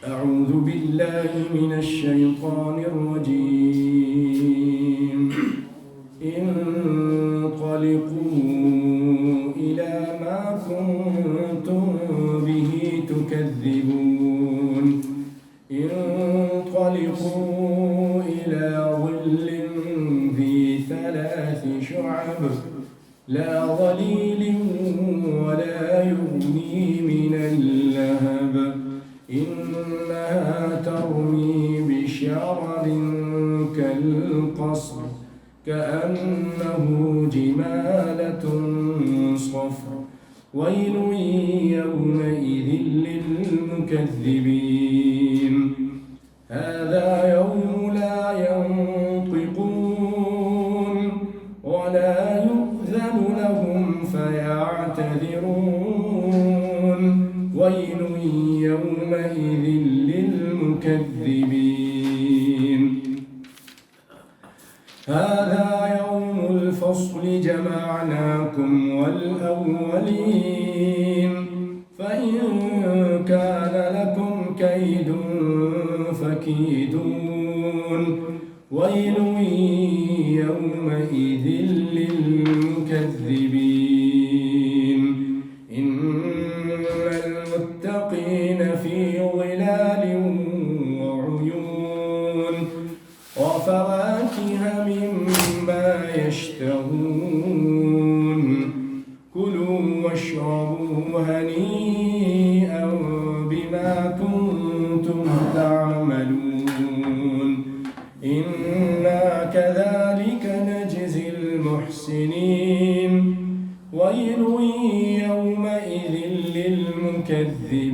أعوذ بالله من الشيطان الرجيم. انطلقوا إلى ما كنتم به تكذبون. انطلقوا إلى ظل ذي 3 شعب لا ظليل ولا يغني من اللهب إنها ترمي بشرر كالقصر كأنه جمالة صفر ويل يومئذ للمكذبين. هذا يوم لا ينطقون ولا يؤذن لهم فيعتذرون ويل يومئذ للمكذبين. هذا يوم الفصل جمعناكم والأولين فإن كان لكم كيد فكيدون ويل يومئذ للمكذبين. إن المتقين في ظلال وعيون وفواكه مما يشتهون كلوا واشربوا هنيئا بما كنتم تعملون إنا كذلك نجزي المحسنين ويل يومئذ للمكذبين.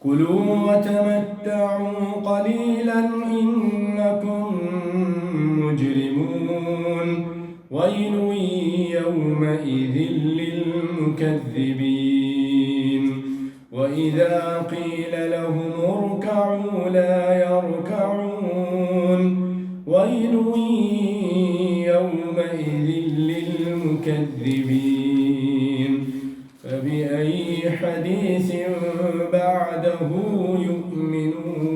كلوا وتمتعوا قليلا إنكم مجرمون ويل يومئذ للمكذبين. وإذا قيل لهم اركعوا لا يركعون ويل يومئذ للمكذبين. فبأي حديث بعده يؤمنون.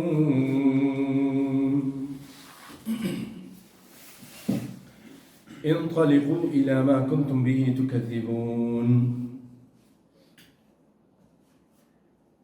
انطلقوا إلى ما كنتم به تكذبون.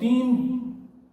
3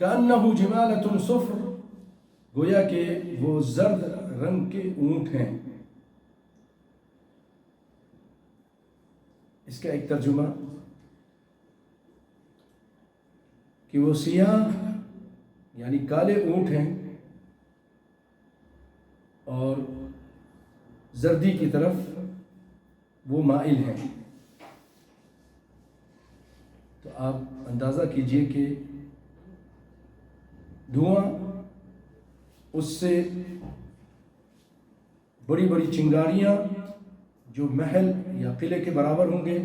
کأنہ جمالۃ صفر، گویا کہ وہ زرد رنگ کے اونٹ ہیں. اس کا ایک ترجمہ کہ وہ سیاہ یعنی کالے اونٹ ہیں اور زردی کی طرف وہ مائل ہیں. تو آپ اندازہ کیجئے کہ دھواں اس سے بڑی بڑی چنگاریاں جو محل یا قلعے کے برابر ہوں گے،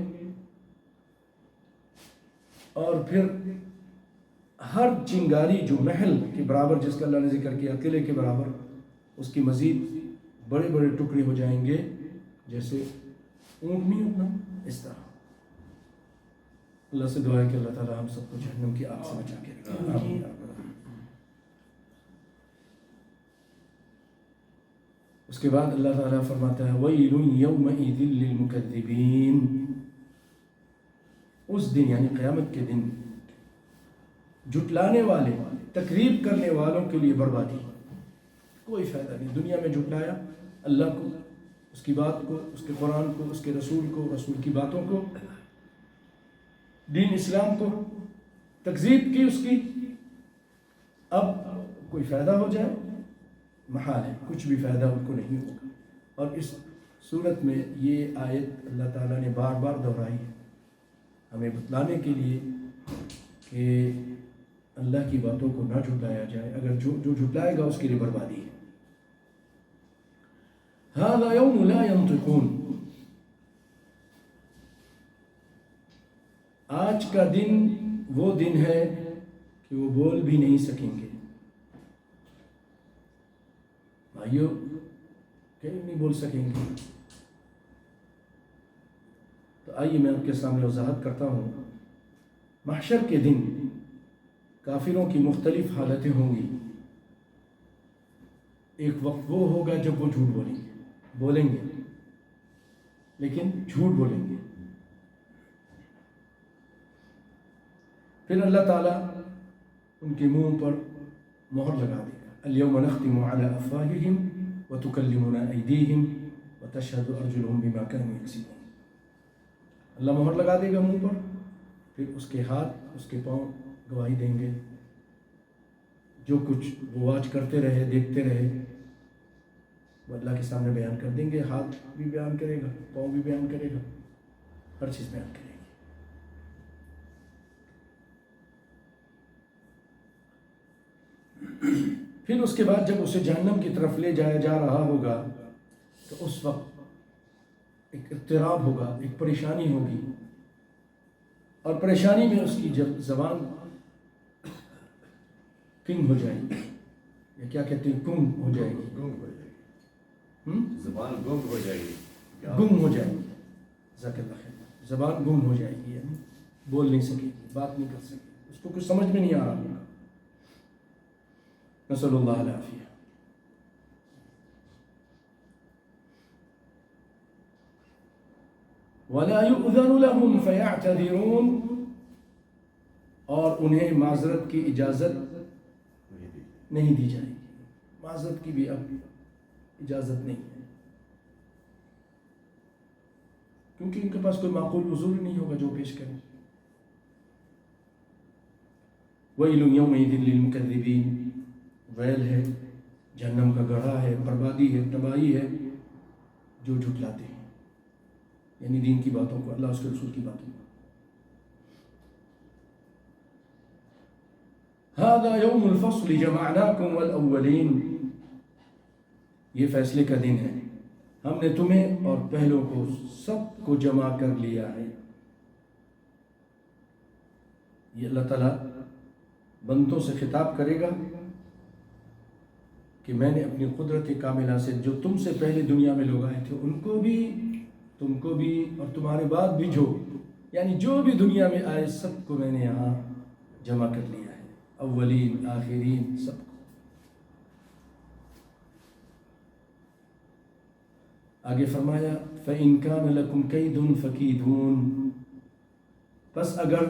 اور پھر ہر چنگاری جو محل کے برابر جس کا اللہ نے ذکر کیا قلعے کے برابر، اس کی مزید بڑے بڑے ٹکڑے ہو جائیں گے جیسے اونٹ نہیں ہوتا اس طرح. اللہ سے دعا ہے کہ اللہ تعالی ہم سب کو جہنم کی آگ سے بچا کے رکھے. آمین. اس کے بعد اللہ تعالیٰ فرماتا ہے وَيْلٌ يَوْمَئِذٍ لِّلْمُكَذِّبِينَ. اس دن یعنی قیامت کے دن جھٹلانے والے، تکذیب کرنے والوں کے لیے بربادی، کوئی فائدہ نہیں. دنیا میں جھٹلایا اللہ کو، اس کی بات کو، اس کے قرآن کو، اس کے رسول کو، رسول کی باتوں کو، دین اسلام کو تکذیب کی اس کی، اب کوئی فائدہ ہو جائے محال ہے، کچھ بھی فائدہ ان کو نہیں ہوگا. اور اس صورت میں یہ آیت اللہ تعالیٰ نے بار بار دہرائی ہے ہمیں بتلانے کے لیے کہ اللہ کی باتوں کو نہ جھٹلایا جائے. اگر جو جھٹلائے گا اس کے لیے بربادی ہے. هذا يوم لا ينطقون. آج کا دن وہ دن ہے کہ وہ بول بھی نہیں سکیں گے. بھائیو کہیں نہیں بول سکیں گے. تو آئیے میں آپ کے سامنے وضاحت کرتا ہوں. محشر کے دن کافروں کی مختلف حالتیں ہوں گی. ایک وقت وہ ہوگا جب وہ جھوٹ بولیں گے لیکن جھوٹ بولیں گے. پھر اللہ تعالیٰ ان کے منہ پر مہر لگا دے گا. اليوم نختم على افواههم وتكلمنا ايديهم وتشهد ارجلهم بما كانوا يكسبون. اللہ مہر لگا دے گا منہ پر، پھر اس کے ہاتھ، اس کے پاؤں گواہی دیں گے. جو کچھ وہ آج کرتے رہے، دیکھتے رہے، وہ اللہ کے سامنے بیان کر دیں گے. ہاتھ بھی بیان کرے گا، پاؤں بھی بیان کرے گا، ہر چیز بیان کرے گی. پھر اس کے بعد جب اسے جہنم کی طرف لے جایا جا رہا ہوگا تو اس وقت ایک اضطراب ہوگا، ایک پریشانی ہوگی. اور پریشانی میں اس کی جب زبان کنگ ہو جائے گی، یا کیا کہتے ہیں، گم ہو جائے گی. زبان گم ہو جائے گی. گم ہو جائے گی. جزاک اللہ خیر. زبان گم ہو جائے گی، یعنی بول نہیں سکے گی، بات نہیں کر سکے گی، اس کو کچھ سمجھ میں نہیں آ رہا ہوگا. نسأل اللہ العافیہ. وَلَا يُؤْذَنُ لَهُمْ فَيَعْتَذِرُونَ. اور انہیں معذرت کی اجازت نہیں دی جائے گی. معذرت کی بھی اب اجازت نہیں ہے، کیونکہ ان کے پاس کوئی معقول عذر نہیں ہوگا جو پیش کریں. وَيْلٌ يَوْمَئِذٍ لِّلْمُكَذِّبِينَ. ویل ہے، جہنم کا گڑھا ہے، بربادی ہے، تباہی ہے جو جھٹلاتے ہیں، یعنی دین کی باتوں کو، اللہ اس کے رسول کی باتوں کو. هذا يوم الفصل جمعناكم والأولين. یہ فیصلے کا دن ہے، ہم نے تمہیں اور پہلوں کو سب کو جمع کر لیا ہے. یہ اللہ تعالیٰ بندوں سے خطاب کرے گا کہ میں نے اپنی قدرت کاملہ سے جو تم سے پہلے دنیا میں لوگ آئے تھے ان کو بھی، تم کو بھی، اور تمہارے بعد بھی یعنی جو بھی دنیا میں آئے سب کو میں نے یہاں جمع کر لیا ہے. اولین، آخرین، سب کو. آگے فرمایا فَإِن كَانَ لَكُمْ كَيْدٌ فَكِيدُونَ. پس اگر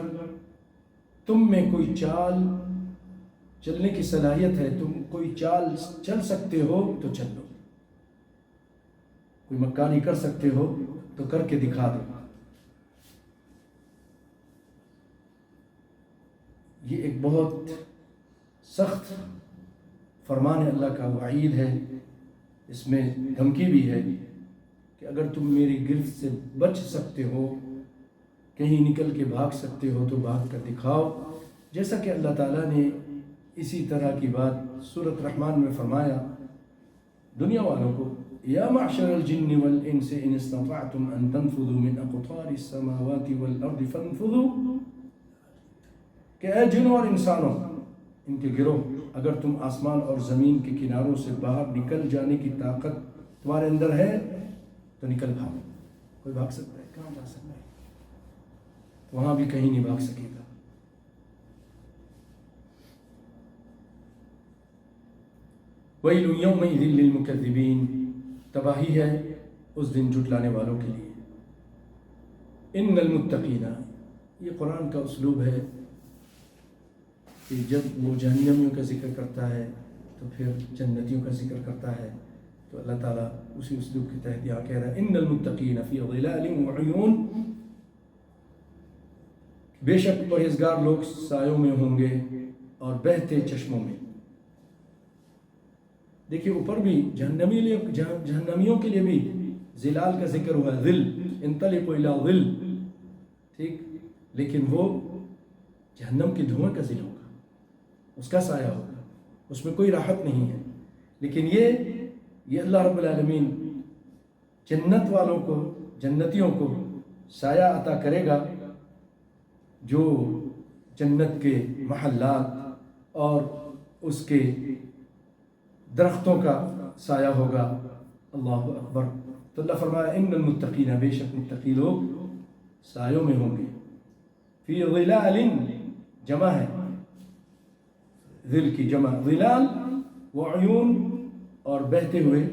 تم میں کوئی چال چلنے کی صلاحیت ہے، تم کوئی چال چل سکتے ہو تو چل لو، کوئی مکاری کر سکتے ہو تو کر کے دکھا دو۔ یہ ایک بہت سخت فرمان اللہ کا، وعید ہے، اس میں دھمکی بھی ہے کہ اگر تم میری گرفت سے بچ سکتے ہو، کہیں نکل کے بھاگ سکتے ہو تو بھاگ کر دکھاؤ، جیسا کہ اللہ تعالیٰ نے اسی طرح کی بات سورۃ رحمان میں فرمایا دنیا والوں کو، یا معشر الجن والانس ان استطعتم ان تنفذوا من اقطار السماوات والارض فانفذوا، کہ اے جنوں اور انسانوں، ان کے گروہ، اگر تم آسمان اور زمین کے کناروں سے باہر نکل جانے کی طاقت تمہارے اندر ہے تو نکل بھاگو۔ کوئی بھاگ سکتا ہے؟ کہاں جا سکتا ہے؟ وہاں بھی کہیں نہیں بھاگ سکے گا۔ وَيْلٌ يَوْمَئِذٍ لِّلْمُكَذِّبِينَ، تباہی ہے اس دن جھٹلانے والوں کے لیے۔ ان المتقین، یہ قرآن کا اسلوب ہے کہ جب وہ جہنمیوں کا ذکر کرتا ہے تو پھر جنتیوں کا ذکر کرتا ہے، تو اللہ تعالیٰ اسی اسلوب کے تحت یہاں کہہ رہا ہے ان المتقین فی ظلال وعیون، بے شک پرہیزگار لوگ سایوں میں ہوں گے اور بہتے چشموں میں۔ دیکھیے اوپر بھی جہنمیوں کے لیے بھی ظلال کا ذکر ہوا ہے، ظل، انطلقوا الی ظل، ٹھیک، لیکن وہ جہنم کے دھوئیں کا ظل ہوگا، اس کا سایہ ہوگا، اس میں کوئی راحت نہیں ہے۔ لیکن یہ اللہ رب العالمین جنت والوں کو، جنتیوں کو سایہ عطا کرے گا، جو جنت کے محلات اور اس کے درختوں کا سایہ ہوگا۔ اللہ اکبر۔ تو اللہ فرمایا ان المتقین، بے شک متقی لوگ سایوں میں ہوں گے، فی ظلال، جمع ہے، ظل کی جمع ظلال، وعیون، اور بہتے ہوئے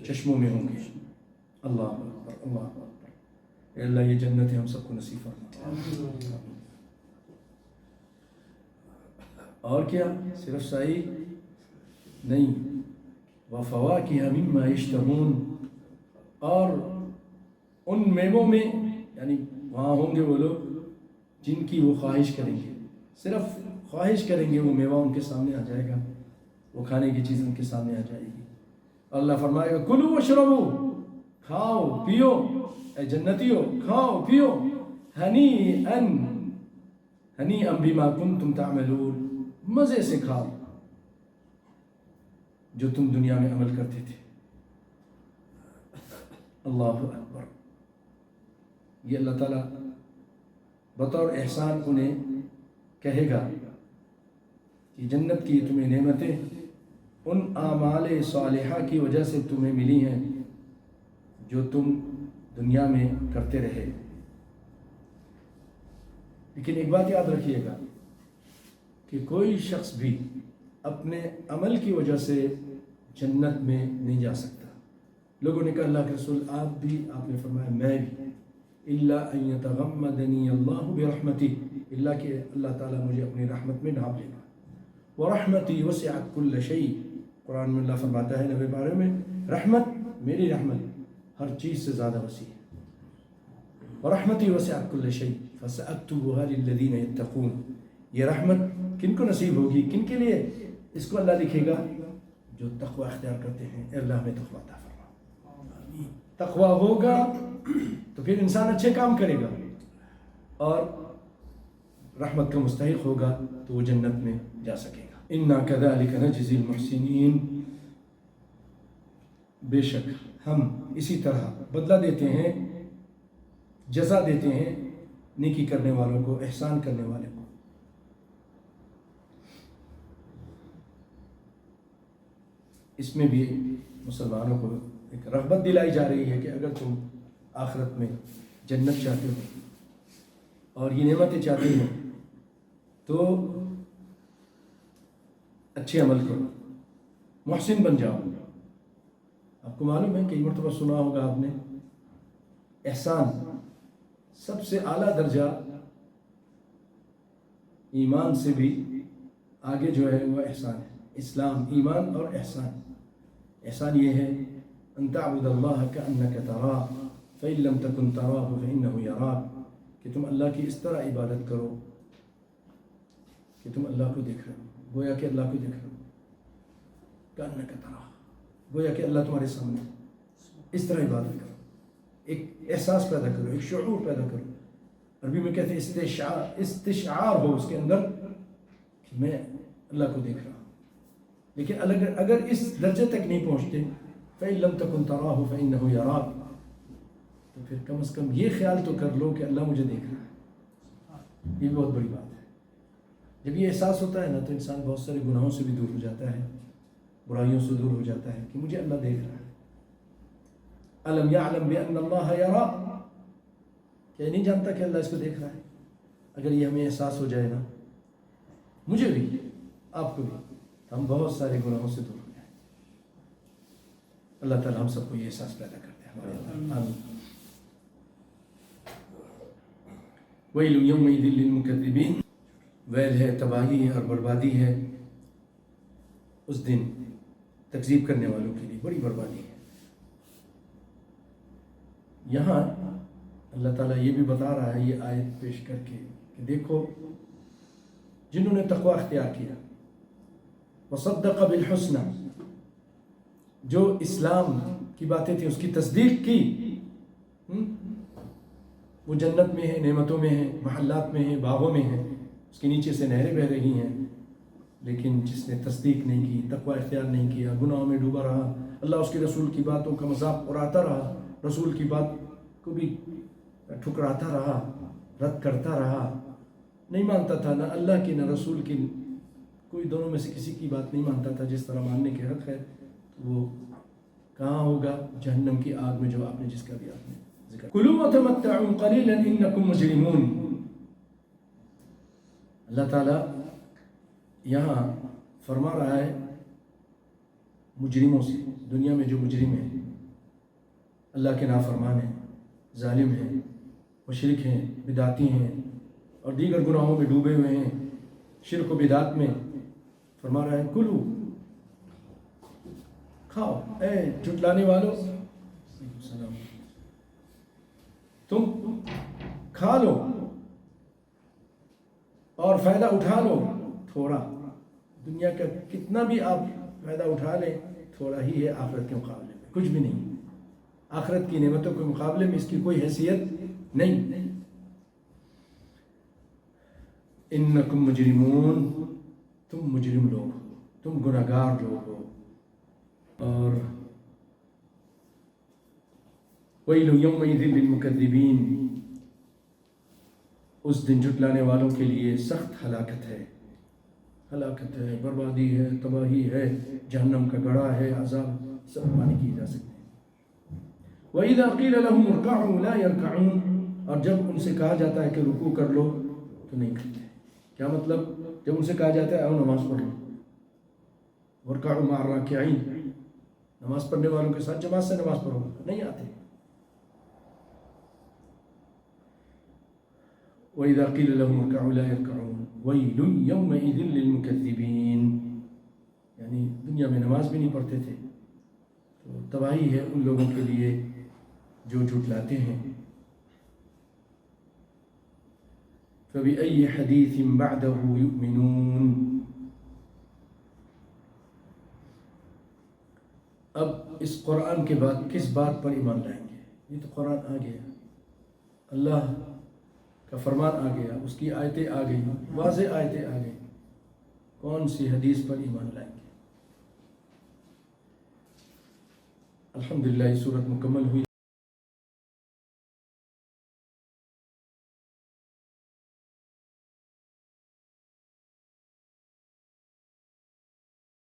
چشموں میں ہوں گے۔ اللہ اکبر، اللہ اکبر۔ اے اللہ یہ جنت ہم سب کو نصیب فرما۔ اور کیا صرف سائی نہیں، وَفَوَاكِهَ مِمَّا يَشْتَهُونَ، اور ان میووں میں، یعنی وہاں ہوں گے وہ لوگ جن کی وہ خواہش کریں گے، صرف خواہش کریں گے، وہ میوہ ان کے سامنے آ جائے گا، وہ کھانے کی چیز ان کے سامنے آ جائے گی۔ اللہ فرمائے گا کلوا واشربوا، کھاؤ پیو، اے جنتیو کھاؤ پیو، ہنیئا بما کنتم تعملون، مزے سے کھاؤ جو تم دنیا میں عمل کرتے تھے۔ اللہ اکبر۔ یہ اللہ تعالیٰ بطور احسان انہیں کہے گا کہ جنت کی تمہیں نعمتیں ان اعمال صالحہ کی وجہ سے تمہیں ملی ہیں جو تم دنیا میں کرتے رہے۔ لیکن ایک بات یاد رکھیے گا کہ کوئی شخص بھی اپنے عمل کی وجہ سے جنت میں نہیں جا سکتا۔ لوگوں نے کہا اللہ کے رسول آپ بھی، آپ نے فرمایا میں بھی، الا ان یتغمدنی اللہ برحمتہ، اللہ کہ اللہ تعالیٰ مجھے اپنی رحمت میں ڈھانپ لے گا۔ ورحمتی وسعت کل شیء، قرآن میں اللہ فرماتا ہے نبی بارے میں، رحمت، میری رحمت ہر چیز سے زیادہ وسیع ہے۔ ورحمتی وسعت کل شیء فسأکتبها للذین یتقون، یہ رحمت کن کو نصیب ہوگی، کن کے لیے؟ اس کو اللہ لکھے گا جو تقوی اختیار کرتے ہیں۔ اے اللہ میں تقوی عطا فرما۔ تقوی ہوگا تو پھر انسان اچھے کام کرے گا، اور رحمت کا مستحق ہوگا تو وہ جنت میں جا سکے گا۔ انا کذالک نجزی المحسنین، بے شک ہم اسی طرح بدلہ دیتے ہیں، جزا دیتے ہیں نیکی کرنے والوں کو، احسان کرنے والے کو۔ اس میں بھی مسلمانوں کو ایک رغبت دلائی جا رہی ہے کہ اگر تم آخرت میں جنت چاہتے ہو اور یہ نعمتیں چاہتے ہو تو اچھے عمل کرو، محسن بن جاؤ۔ آپ کو معلوم ہے، کئی مرتبہ سنا ہوگا آپ نے، احسان سب سے اعلیٰ درجہ ایمان سے بھی آگے جو ہے وہ احسان ہے، اسلام، ایمان اور احسان۔ احسان یہ ہے ان تعبد اللہ کأنک تراہ فإن لم تکن تراہ فإنہ یراک، کہ تم اللہ کی اس طرح عبادت کرو کہ تم اللہ کو دیکھ رہے ہو، گویا کہ اللہ کو دیکھ رہے ہو، کأنک تراہ، گویا کہ اللہ تمہارے سامنے، اس طرح عبادت کرو، ایک احساس پیدا کرو، ایک شعور پیدا کرو۔ عربی میں کہتے ہیں استشعار ہو اس کے اندر کہ میں اللہ کو دیکھ رہا ہوں۔ لیکن اگر اس درجے تک نہیں پہنچتے فإن لم تکن تراہ فإنہ یراک، تو پھر کم از کم یہ خیال تو کر لو کہ اللہ مجھے دیکھ رہا ہے۔ یہ بہت بڑی بات ہے۔ جب یہ احساس ہوتا ہے نا تو انسان بہت سارے گناہوں سے بھی دور ہو جاتا ہے، برائیوں سے دور ہو جاتا ہے کہ مجھے اللہ دیکھ رہا ہے۔ الم یعلم بأن اللہ یرا، کیا نہیں جانتا کہ اللہ اس کو دیکھ رہا ہے؟ اگر یہ ہمیں احساس ہو جائے نا، مجھے بھی، آپ کو بھی، ہم بہت سارے گناہوں سے دور ہو جائیں۔ اللہ تعالیٰ ہم سب کو یہ احساس پیدا کرتے ہیں ہمارے اللہ۔ آمین۔ ویل یومئذ للمکذبین، ویل ہے، تباہی ہے اور بربادی ہے اس دن تکذیب کرنے والوں کے لیے، بڑی بربادی ہے۔ یہاں اللہ تعالیٰ یہ بھی بتا رہا ہے یہ آیت پیش کر کے کہ دیکھو جنہوں نے تقوی اختیار کیا، وصدق بالحسنى، جو اسلام کی باتیں تھیں اس کی تصدیق کی، وہ جنت میں ہے، نعمتوں میں ہے، محلات میں ہے، باغوں میں ہے، اس کے نیچے سے نہریں بہہ رہی ہیں۔ لیکن جس نے تصدیق نہیں کی، تقوی اختیار نہیں کیا، گناہوں میں ڈوبا رہا، اللہ اس کے رسول کی باتوں کا مذاق اڑاتا رہا، رسول کی بات کو بھی ٹھکراتا رہا، رد کرتا رہا، نہیں مانتا تھا نہ اللہ کی نہ رسول کی، کوئی دونوں میں سے کسی کی بات نہیں مانتا تھا جس طرح ماننے کے حق ہے، تو وہ کہاں ہوگا؟ جہنم کی آگ میں، جو آپ نے جس کا بھی آپ نے ذکر۔ کلوا وتمتعوا قلیلا انکم مجرمون۔ اللہ تعالیٰ یہاں فرما رہا ہے مجرموں سے، دنیا میں جو مجرم ہیں، اللہ کے نافرمان ہیں، ظالم ہیں، مشرک ہیں، بدعتی ہیں اور دیگر گناہوں میں ڈوبے ہوئے ہیں، شرک و بدعت میں، فرما رہا ہے کلو، کھاؤ، اے جھٹلانے والو، تم کھا لو اور فائدہ اٹھا لو، تھوڑا، دنیا کا کتنا بھی آپ فائدہ اٹھا لیں تھوڑا ہی ہے آخرت کے مقابلے میں، کچھ بھی نہیں، آخرت کی نعمتوں کے مقابلے میں اس کی کوئی حیثیت نہیں۔ انکم مجرمون، تم مجرم لوگ ہو، تم گناہگار لوگ ہو۔ اور ویل یومئذ للمکذبین، اس دن جھٹلانے والوں کے لیے سخت ہلاکت ہے، ہلاکت ہے، بربادی ہے، تباہی ہے، جہنم کا گڑھا ہے، عذاب سب مانی کی جا سکتے ہیں۔ وَإِذَا قِيلَ لَهُمُ ارْكَعُوا لَا يَرْكَعُونَ، اور جب ان سے کہا جاتا ہے کہ رکوع کر لو تو نہیں کرتے۔ کیا مطلب؟ جب ان سے کہا جاتا ہے آؤ نماز پڑھ لو، وَارْكَعُوا مَعَ الرَّاكِعِينَ، نماز پڑھنے والوں کے ساتھ جماعت سے نماز پڑھو، نہیں آتے۔ وَإِذَا قِيلَ لَهُمُ ارْكَعُوا لَا يَرْكَعُونَ وَيْلٌ يَوْمَئِذٍ لِّلْمُكَذِّبِينَ، یعنی دنیا میں نماز بھی نہیں پڑھتے تھے، تو تباہی ہے ان لوگوں کے لیے جو جھٹلاتے ہیں۔ فَبِأَيِّ حَدِيثٍ بَعْدَهُ يُؤْمِنُونَ، اب اس قرآن کے بعد کس بات پر ایمان لائیں گے؟ یہ تو قرآن آ گیا، اللہ کا فرمان آ گیا، اس کی آیتیں آ گئی، واضح آیتیں آ گئی، کون سی حدیث پر ایمان لائیں گے؟ الحمدللہ یہ سورت مکمل ہوئی۔